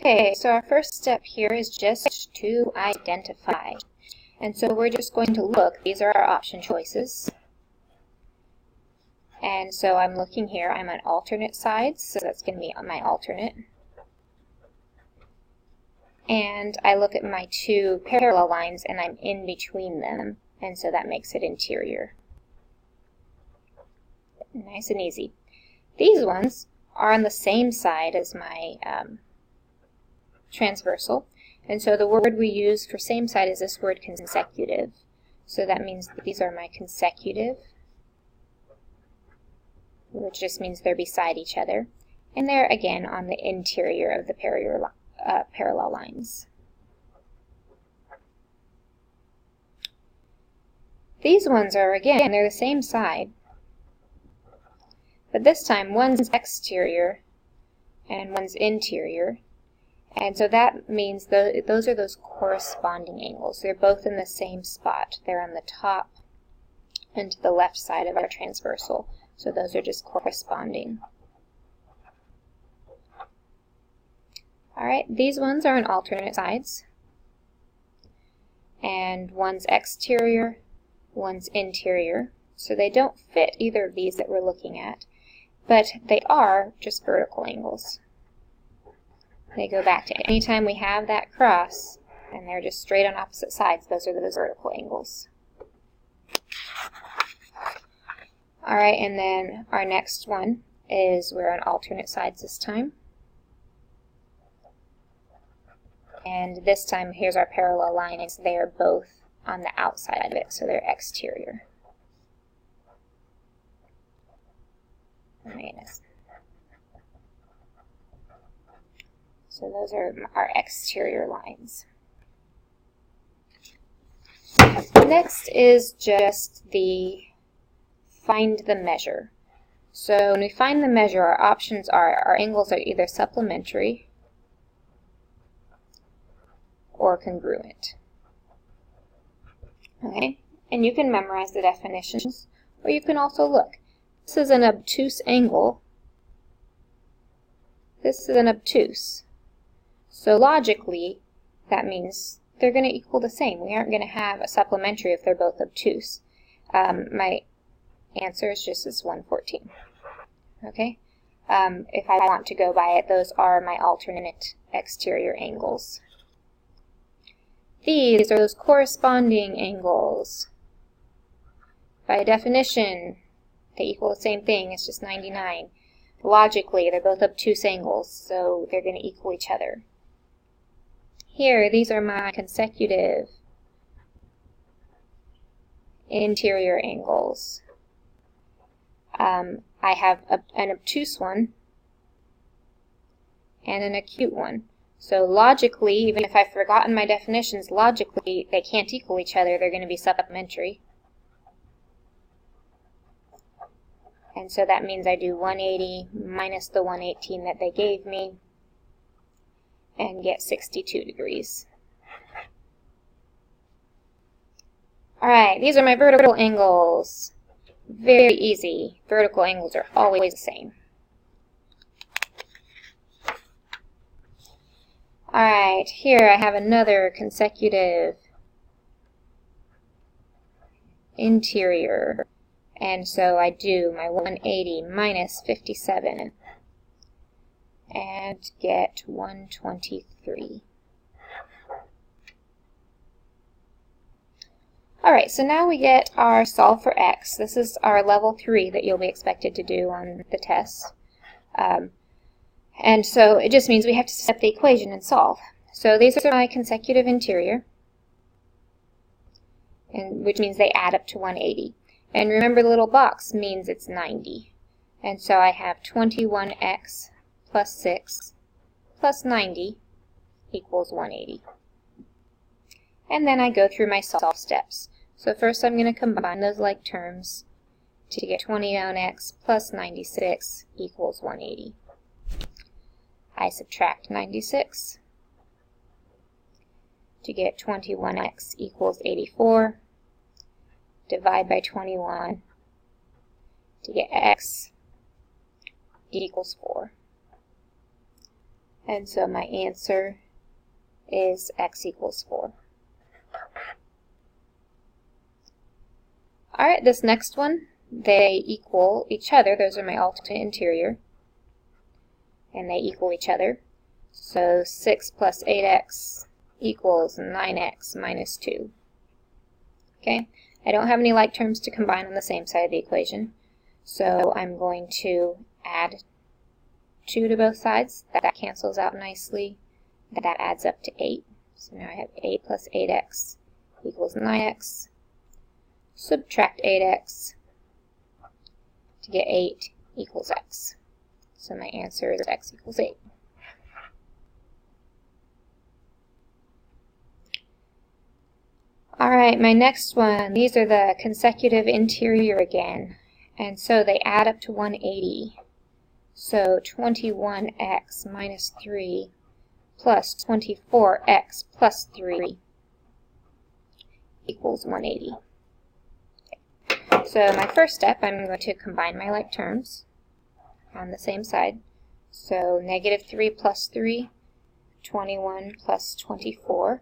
Okay, so our first step here is just to identify. And so we're just going to look. These are our option choices. And so I'm looking here. I'm on alternate sides, so that's going to be my alternate. And I look at my two parallel lines, and I'm in between them. And so that makes it interior. Nice and easy. These ones are on the same side as my transversal. And so the word we use for same side is this word consecutive. So that means that these are my consecutive, which just means they're beside each other. And they're, again, on the interior of the parallel lines. These ones are, again, they're the same side. But this time, one's exterior and one's interior. And so that means those are those corresponding angles. They're both in the same spot. They're on the top and to the left side of our transversal. So those are just corresponding. Alright, these ones are on alternate sides. And one's exterior, one's interior. So they don't fit either of these that we're looking at, but they are just vertical angles. They go back to any time we have that cross, and they're just straight on opposite sides. Those are those vertical angles. Alright, and then our next one is we're on alternate sides this time. And this time, here's our parallel lines. They are both on the outside of it, so they're exterior. So those are our exterior lines. Next is just the find the measure. So when we find the measure, our options are, our angles are either supplementary or congruent. Okay, and you can memorize the definitions, or you can also look. This is an obtuse angle. This is an obtuse. So logically, that means they're going to equal the same. We aren't going to have a supplementary if they're both obtuse. My answer is just this 114. Okay? If I want to go by it, those are my alternate exterior angles. These are those corresponding angles. By definition, they equal the same thing. It's just 99. Logically, they're both obtuse angles, so they're going to equal each other. Here, these are my consecutive interior angles. I have an obtuse one and an acute one. So logically, even if I've forgotten my definitions, logically they can't equal each other. They're going to be supplementary. And so that means I do 180 minus the 118 that they gave me and get 62 degrees. Alright, these are my vertical angles. Very easy. Vertical angles are always the same. Alright, here I have another consecutive interior. And so I do my 180 minus 57 and get 123. Alright, so now we get our solve for x. This is our level 3 that you'll be expected to do on the test. And so it just means we have to set the equation and solve. So these are my consecutive interior, and which means they add up to 180. And remember, the little box means it's 90. And so I have 21x plus 6 plus 90 equals 180. And then I go through my solve steps. So first I'm going to combine those like terms to get 21x plus 96 equals 180. I subtract 96 to get 21x equals 84. Divide by 21 to get x equals 4. And so my answer is x equals 4. Alright, this next one, they equal each other. Those are my alternate interior. And they equal each other. So 6 plus 8x equals 9x minus 2. Okay, I don't have any like terms to combine on the same side of the equation. So I'm going to add 2 to both sides. That cancels out nicely. That adds up to 8. So now I have 8 plus 8x equals 9x. Subtract 8x to get 8 equals x. So my answer is x equals 8. Alright, my next one, these are the consecutive interior again. And so they add up to 180. So 21x minus 3 plus 24x plus 3 equals 180. So my first step, I'm going to combine my like terms on the same side. So negative 3 plus 3, 21 plus 24.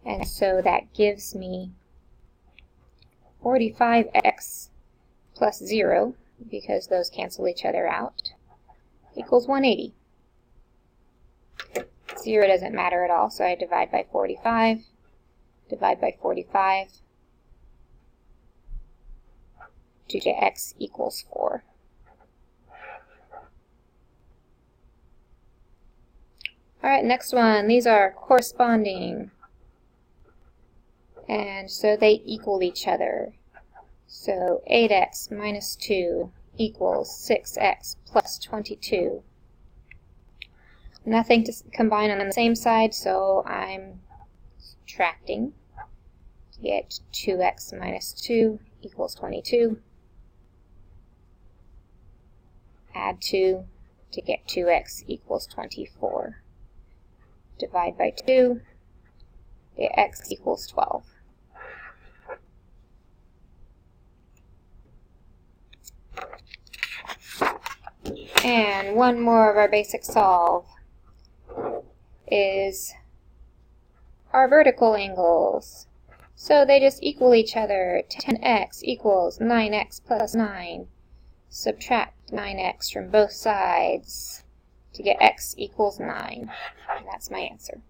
And so that gives me 45x plus 0, because those cancel each other out, equals 180. 0 doesn't matter at all, so I divide by 45, divide by 45, to get x equals 4. Alright, next one. These are corresponding. And so they equal each other. So 8x minus 2 equals 6x plus 22. Nothing to combine on the same side, so I'm subtracting to get 2x minus 2 equals 22. Add 2 to get 2x equals 24. Divide by 2, get x equals 12. And one more of our basic solve is our vertical angles. So they just equal each other. 10x equals 9x plus 9. Subtract 9x from both sides to get x equals 9. And that's my answer.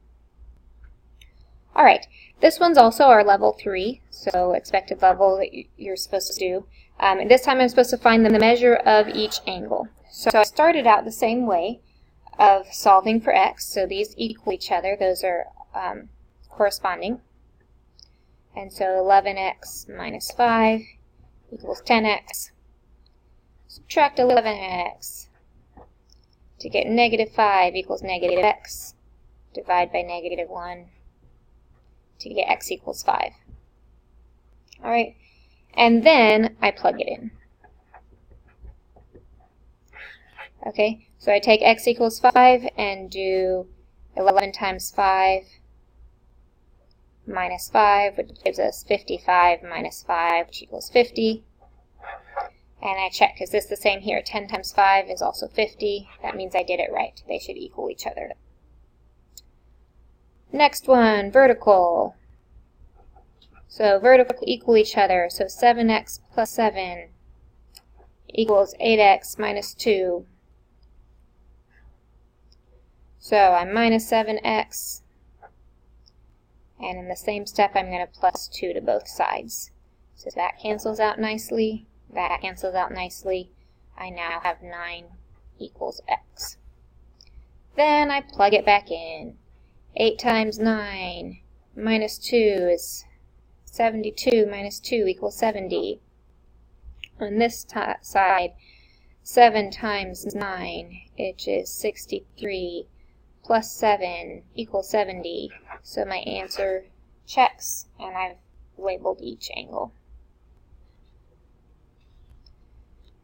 Alright, this one's also our level 3, so expected level that you're supposed to do. And this time I'm supposed to find the measure of each angle. So I started out the same way of solving for x, so these equal each other. Those are corresponding. And so 11x minus 5 equals 10x. Subtract 11x to get negative 5 equals negative x. Divide by negative 1 to get x equals 5. Alright, and then I plug it in. Okay, so I take x equals 5 and do 11 times 5 minus 5, which gives us 55 minus 5, which equals 50. And I check, is this the same here? 10 times 5 is also 50. That means I did it right. They should equal each other. Next one, vertical. So vertical equal each other. So 7x plus 7 equals 8x minus 2. So I'm minus 7x. And in the same step, I'm going to plus 2 to both sides. So that cancels out nicely. That cancels out nicely. I now have 9 equals x. Then I plug it back in. 8 times 9 minus 2 is 72 minus 2 equals 70. On this side, 7 times 9, which is 63, plus 7 equals 70. So my answer checks, and I've labeled each angle.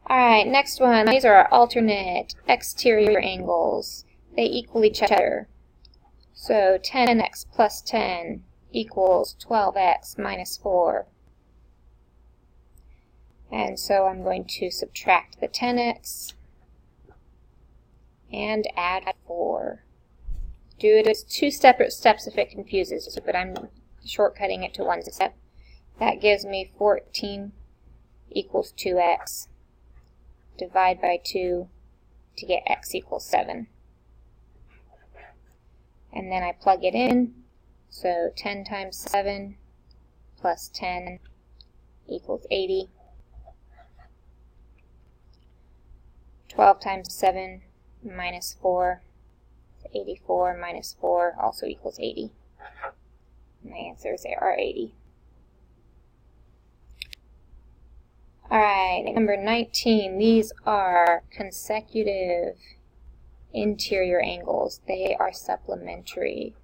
Alright, next one. These are our alternate exterior angles. They equal each other. So 10x plus 10 equals 12x minus 4. And so I'm going to subtract the 10x and add 4. Do it as 2 separate steps if it confuses you, but I'm shortcutting it to 1 step. That gives me 14 equals 2x. Divide by 2 to get x equals 7. And then I plug it in, so 10 times 7 plus 10 equals 80. 12 times 7 minus 4, 84 minus 4 also equals 80. My answers are 80. Alright, number 19. These are consecutive interior angles. They are supplementary.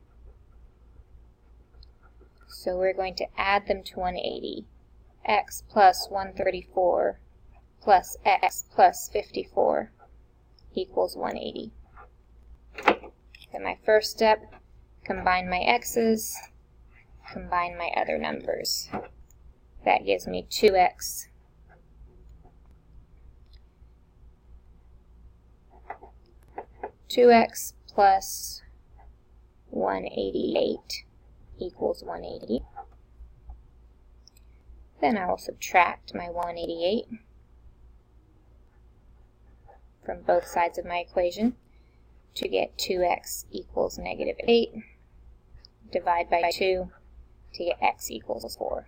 So we're going to add them to 180. X plus 134 plus x plus 54 equals 180. Then my first step, combine my x's, combine my other numbers. That gives me 2x plus 188 equals 180. Then I will subtract my 188 from both sides of my equation to get 2x equals negative 8. Divide by 2 to get x equals 4.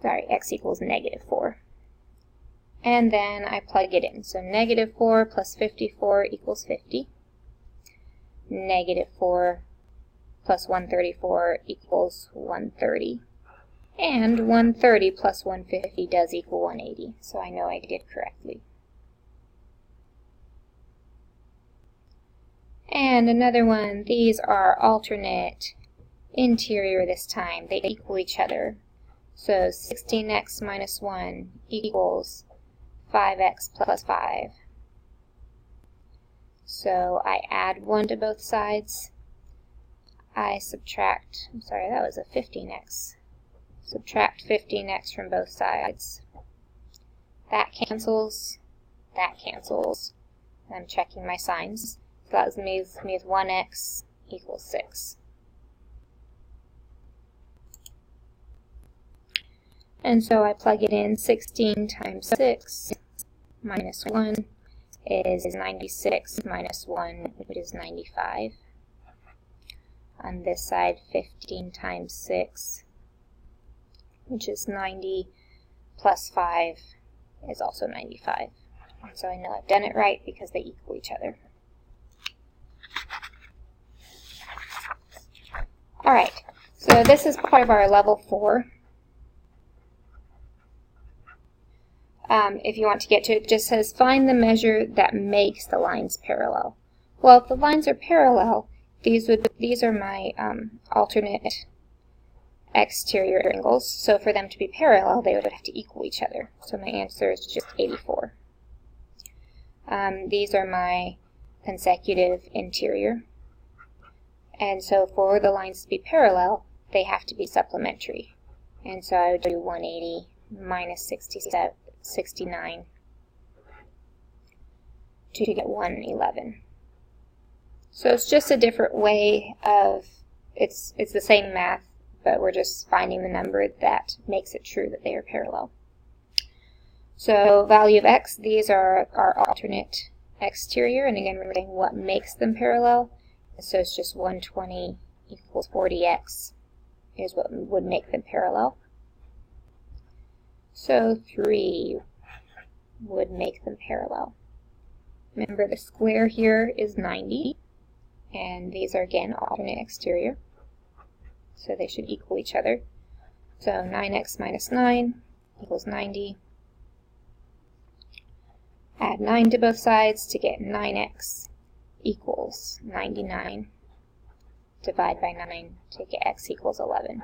Sorry, x equals negative 4. And then I plug it in. So negative 4 plus 54 equals 50. Negative 4 plus 134 equals 130. And 130 plus 150 does equal 180. So I know I did correctly. And another one, these are alternate interior this time. They equal each other. So 16x minus 1 equals 5x plus 5. So I add 1 to both sides. I subtract, I'm sorry, that was a 15x. Subtract 15x from both sides. That cancels. I'm checking my signs. So that means 1x equals 6. And so I plug it in. 16 times 6 minus 1 is 96 minus 1, which is 95. On this side, 15 times 6, which is 90, plus 5 is also 95. And so I know I've done it right because they equal each other. Alright, so this is part of our level 4. If you want to get to it, it just says find the measure that makes the lines parallel. Well, if the lines are parallel, these are my alternate exterior angles. So for them to be parallel, they would have to equal each other. So my answer is just 84. These are my consecutive interior. And so for the lines to be parallel, they have to be supplementary. And so I would do 180 minus 69 to get 111. So it's just a different way of, it's the same math, but we're just finding the number that makes it true that they are parallel. So value of x, these are our alternate exterior, and again we're saying what makes them parallel. So it's just 120 equals 40x is what would make them parallel. So 3 would make them parallel. Remember the square here is 90, and these are again alternate exterior. So they should equal each other. So 9x minus 9 equals 90. Add 9 to both sides to get 9x equals 99. Divide by 9 to get x equals 11.